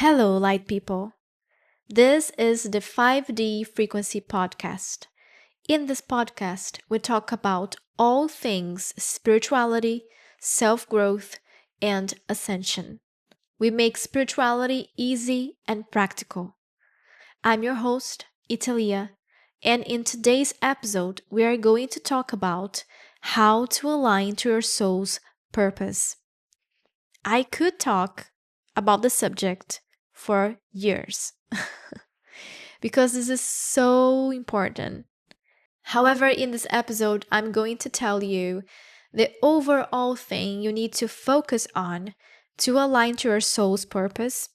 Hello, light people. This is the 5D Frequency Podcast. In this podcast, we talk about all things spirituality, self growth, and ascension. We make spirituality easy and practical. I'm your host, Italia, and in today's episode, we are going to talk about how to align to your soul's purpose. I could talk about the subject for years because this is so important. However, in this episode, I'm going to tell you the overall thing you need to focus on to align to your soul's purpose.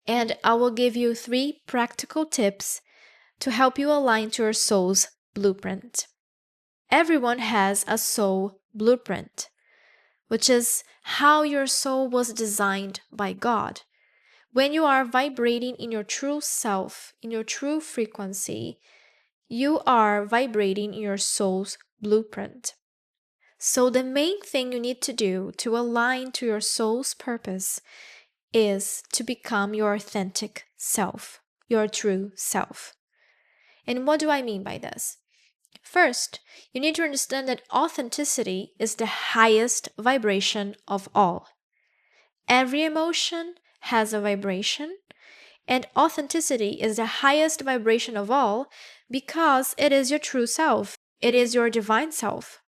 And I will give you 3 practical tips to help you align to your soul's blueprint. Everyone has a soul blueprint, which is how your soul was designed by God. When you are vibrating in your true self, in your true frequency, you are vibrating in your soul's blueprint. So the main thing you need to do to align to your soul's purpose is to become your authentic self, your true self. And what do I mean by this? First, you need to understand that authenticity is the highest vibration of all. Every emotion has a vibration, and authenticity is the highest vibration of all because it is your true self. It is your divine self.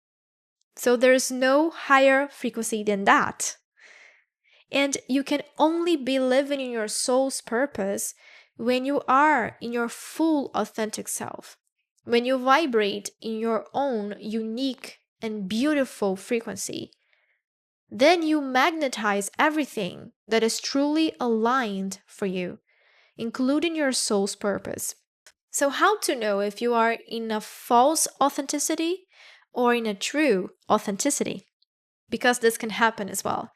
So there is no higher frequency than that. And you can only be living in your soul's purpose when you are in your full authentic self. When you vibrate in your own unique and beautiful frequency, then you magnetize everything that is truly aligned for you, including your soul's purpose. So, how to know if you are in a false authenticity or in a true authenticity? Because this can happen as well.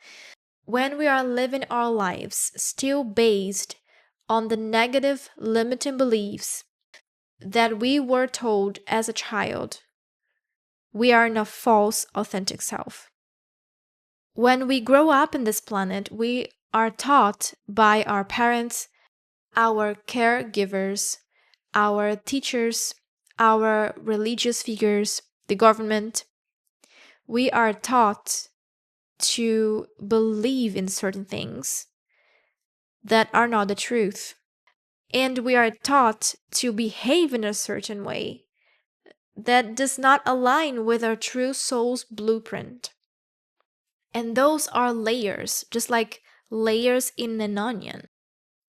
When we are living our lives still based on the negative limiting beliefs that we were told as a child, we are in a false authentic self. When we grow up in this planet, we are taught by our parents, our caregivers, our teachers, our religious figures, the government. We are taught to believe in certain things that are not the truth. And we are taught to behave in a certain way that does not align with our true soul's blueprint. And those are layers, just like layers in an onion.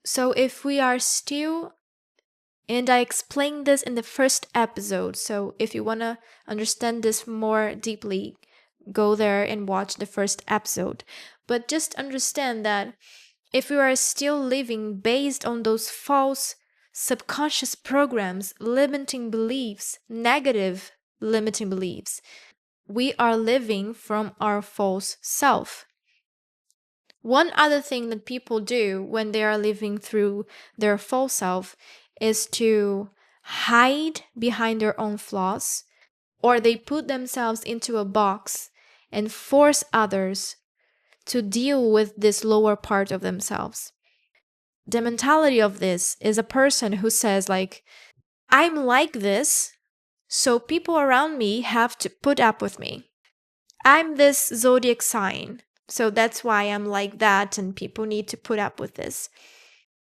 So if we are still, and I explained this in the first episode, so if you want to understand this more deeply, go there and watch the first episode. But just understand that if we are still living based on those false subconscious programs, limiting beliefs, negative limiting beliefs, we are living from our false self. One other thing that people do when they are living through their false self is to hide behind their own flaws, or they put themselves into a box and force others to deal with this lower part of themselves. The mentality of this is a person who says like, I'm like this, so people around me have to put up with me. I'm this zodiac sign, so that's why I'm like that and people need to put up with this.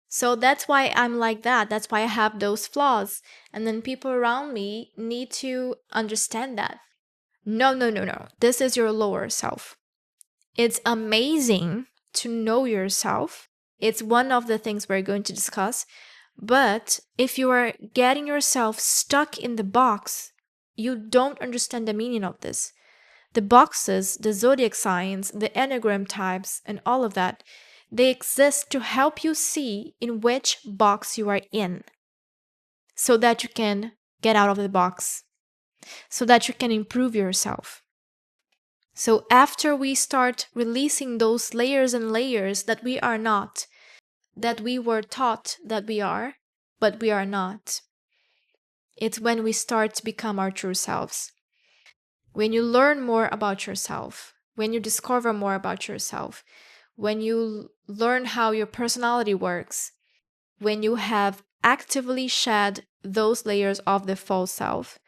So that's why I'm like that. That's why I have those flaws. And then people around me need to understand that. No. This is your lower self. It's amazing to know yourself. It's one of the things we're going to discuss. But if you are getting yourself stuck in the box, you don't understand the meaning of this. The boxes, the zodiac signs, the enneagram types, and all of that, they exist to help you see in which box you are in so that you can get out of the box, so that you can improve yourself. So after we start releasing those layers and layers that we are not, that we were taught that we are, but we are not, it's when we start to become our true selves. When you learn more about yourself, when you discover more about yourself, when you learn how your personality works, when you have actively shed those layers of the false self,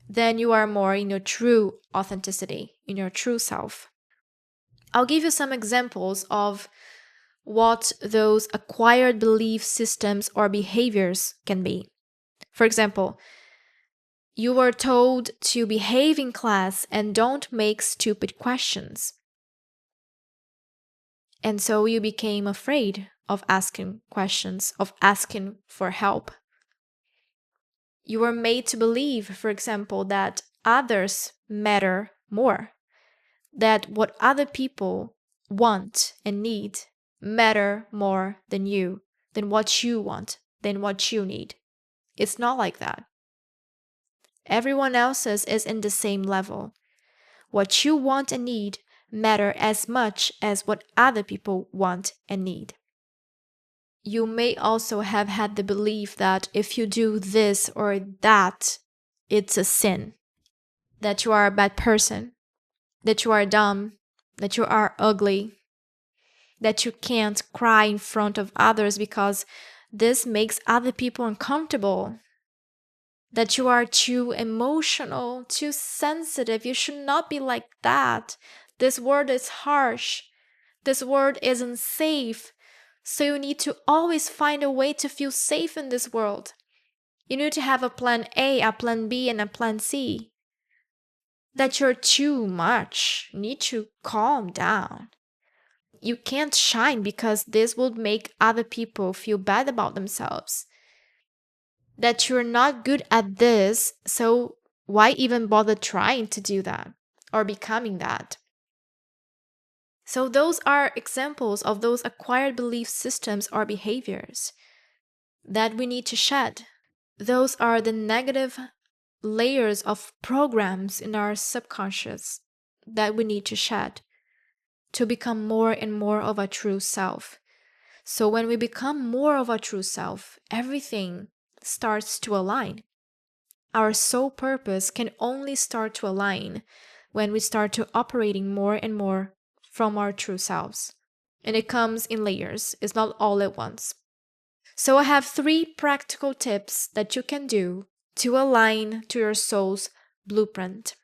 then you are more in your true authenticity, in your true self. I'll give you some examples of what those acquired belief systems or behaviors can be. For example, you were told to behave in class and don't make stupid questions. And so you became afraid of asking questions, of asking for help. You were made to believe, for example, that others matter more, that what other people want and need matter more than you, than what you want, than what you need. It's not like that. Everyone else's is in the same level. What you want and need matter as much as what other people want and need. You may also have had the belief that if you do this or that, it's a sin, that you are a bad person, that you are dumb, that you are ugly, that you can't cry in front of others because this makes other people uncomfortable, that you are too emotional, too sensitive. You should not be like that. This world is harsh. This world isn't safe. So you need to always find a way to feel safe in this world. You need to have a plan A, a plan B, and a plan C. That you're too much. You need to calm down. You can't shine because this will make other people feel bad about themselves. That you're not good at this, so why even bother trying to do that or becoming that? So those are examples of those acquired belief systems or behaviors that we need to shed. Those are the negative layers of programs in our subconscious that we need to shed to become more and more of our true self. So when we become more of our true self, everything starts to align. Our soul purpose can only start to align when we start to operating more and more from our true selves. And it comes in layers, it's not all at once. So I have 3 practical tips that you can do to align to your soul's blueprint.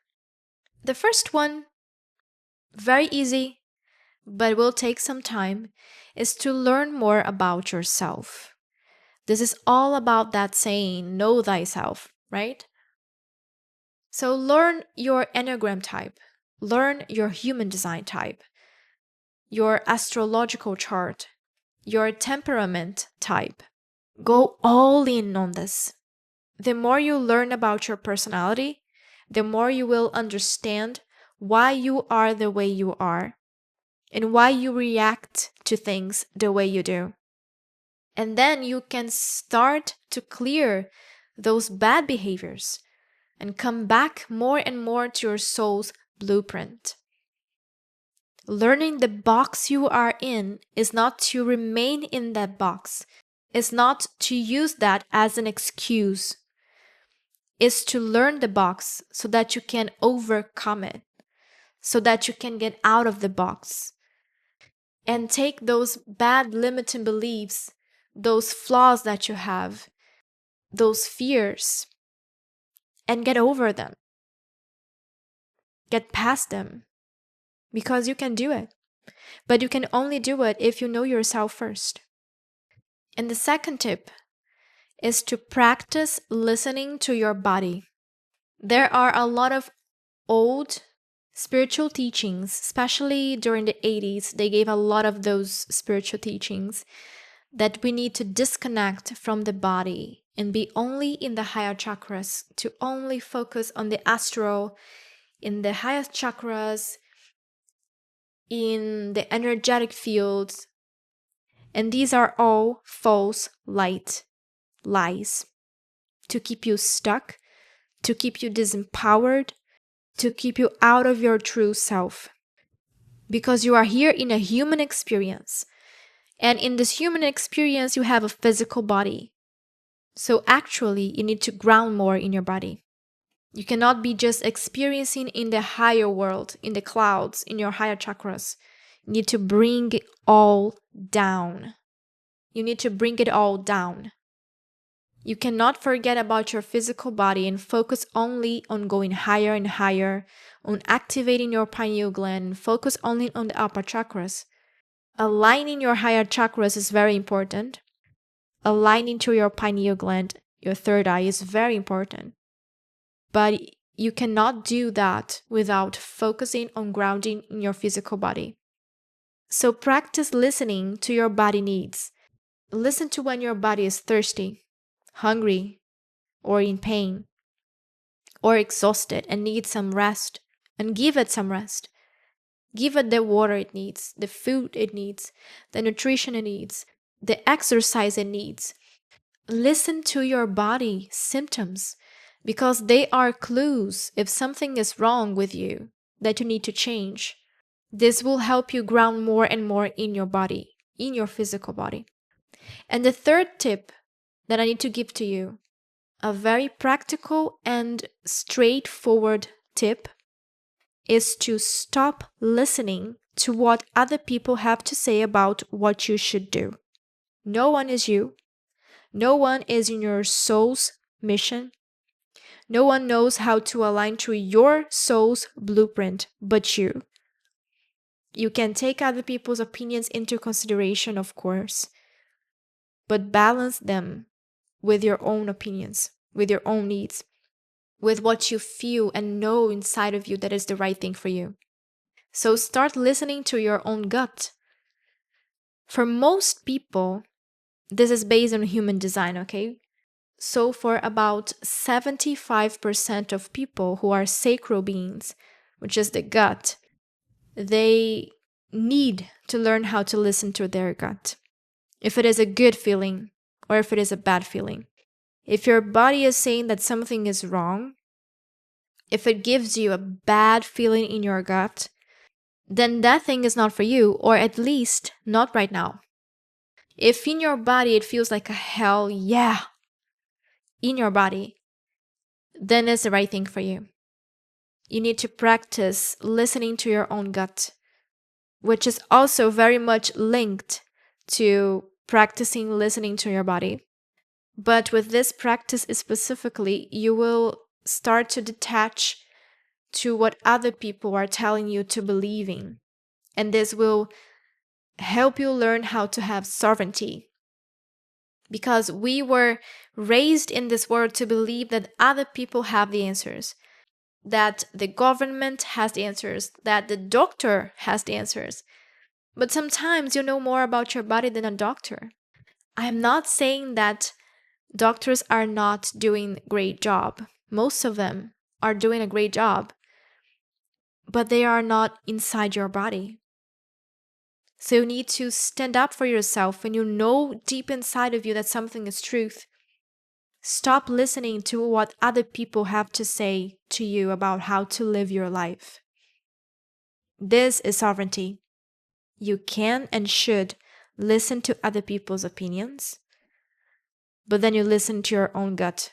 The first one, very easy, but will take some time, is to learn more about yourself. This is all about that saying, know thyself, right? So learn your Enneagram type, learn your human design type, your astrological chart, your temperament type. Go all in on this. The more you learn about your personality, the more you will understand why you are the way you are and why you react to things the way you do. And then you can start to clear those bad behaviors and come back more and more to your soul's blueprint. Learning the box you are in is not to remain in that box. It's not to use that as an excuse. It's to learn the box so that you can overcome it, so that you can get out of the box and take those bad limiting beliefs, those flaws that you have, those fears, and get over them. Get past them. Because you can do it. But you can only do it if you know yourself first. And the second tip is to practice listening to your body. There are a lot of old spiritual teachings, especially during the 80s. They gave a lot of those spiritual teachings that we need to disconnect from the body and be only in the higher chakras, to only focus on the astral, in the highest chakras, in the energetic fields. And these are all false lies to keep you stuck, to keep you disempowered, to keep you out of your true self. Because you are here in a human experience. And in this human experience, you have a physical body. So actually, you need to ground more in your body. You cannot be just experiencing in the higher world, in the clouds, in your higher chakras. You need to bring it all down. You need to bring it all down. You cannot forget about your physical body and focus only on going higher and higher, on activating your pineal gland, and focus only on the upper chakras. Aligning your higher chakras is very important. Aligning to your pineal gland, your third eye, is very important. But you cannot do that without focusing on grounding in your physical body. So practice listening to your body needs. Listen to when your body is thirsty, hungry, or in pain, or exhausted and needs some rest, and give it some rest. Give it the water it needs, the food it needs, the nutrition it needs, the exercise it needs. Listen to your body symptoms because they are clues if something is wrong with you that you need to change. This will help you ground more and more in your body, in your physical body. And the third tip that I need to give to you, a very practical and straightforward tip, is to stop listening to what other people have to say about what you should do. No one is you. No one is in your soul's mission. No one knows how to align to your soul's blueprint but you. You can take other people's opinions into consideration, of course, but balance them with your own opinions, with your own needs, with what you feel and know inside of you that is the right thing for you. So start listening to your own gut. For most people, this is based on human design, okay? So for about 75% of people who are sacral beings, which is the gut, they need to learn how to listen to their gut. If it is a good feeling or if it is a bad feeling. If your body is saying that something is wrong, if it gives you a bad feeling in your gut, then that thing is not for you, or at least not right now. If in your body it feels like a hell yeah in your body, then it's the right thing for you. You need to practice listening to your own gut, which is also very much linked to practicing listening to your body. But with this practice specifically, you will start to detach to what other people are telling you to believe in. And this will help you learn how to have sovereignty. Because we were raised in this world to believe that other people have the answers, that the government has the answers, that the doctor has the answers. But sometimes you know more about your body than a doctor. I'm not saying that doctors are not doing a great job. Most of them are doing a great job, but they are not inside your body. So you need to stand up for yourself when you know deep inside of you that something is truth. Stop listening to what other people have to say to you about how to live your life. This is sovereignty. You can and should listen to other people's opinions, but then you listen to your own gut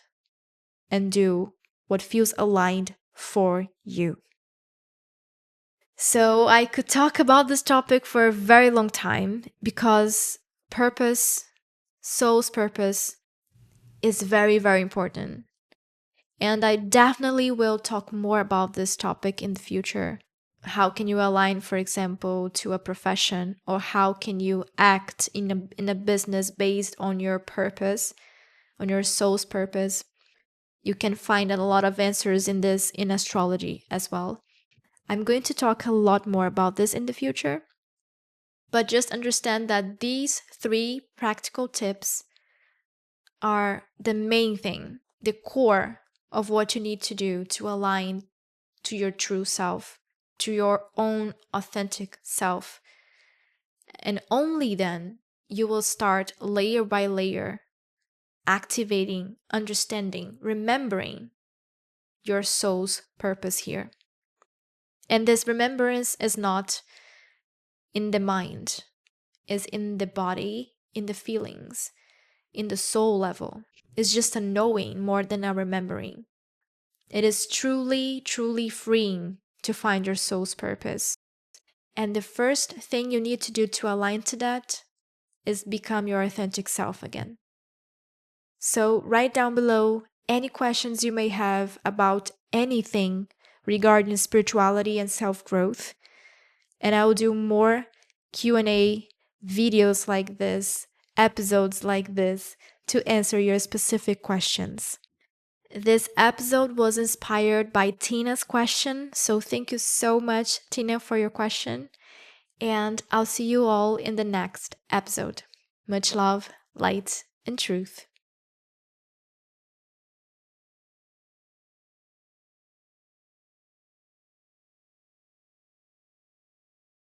and do what feels aligned for you. So I could talk about this topic for a very long time because purpose, soul's purpose, is very, very important. And I definitely will talk more about this topic in the future. How can you align, for example, to a profession, or how can you act in a business based on your purpose, on your soul's purpose? You can find a lot of answers in this in astrology as well. I'm going to talk a lot more about this in the future, but just understand that these 3 practical tips are the main thing, the core of what you need to do to align to your true self, to your own authentic self. And only then you will start layer by layer activating, understanding, remembering your soul's purpose here. And this remembrance is not in the mind, is in the body, in the feelings, in the soul level. It's just a knowing more than a remembering. It is truly, truly freeing to find your soul's purpose. And the first thing you need to do to align to that is become your authentic self again. So write down below any questions you may have about anything regarding spirituality and self-growth, and I will do more Q&A videos like this, episodes like this, to answer your specific questions. This episode was inspired by Tina's question, so thank you so much, Tina, for your question, and I'll see you all in the next episode. Much love, light, and truth.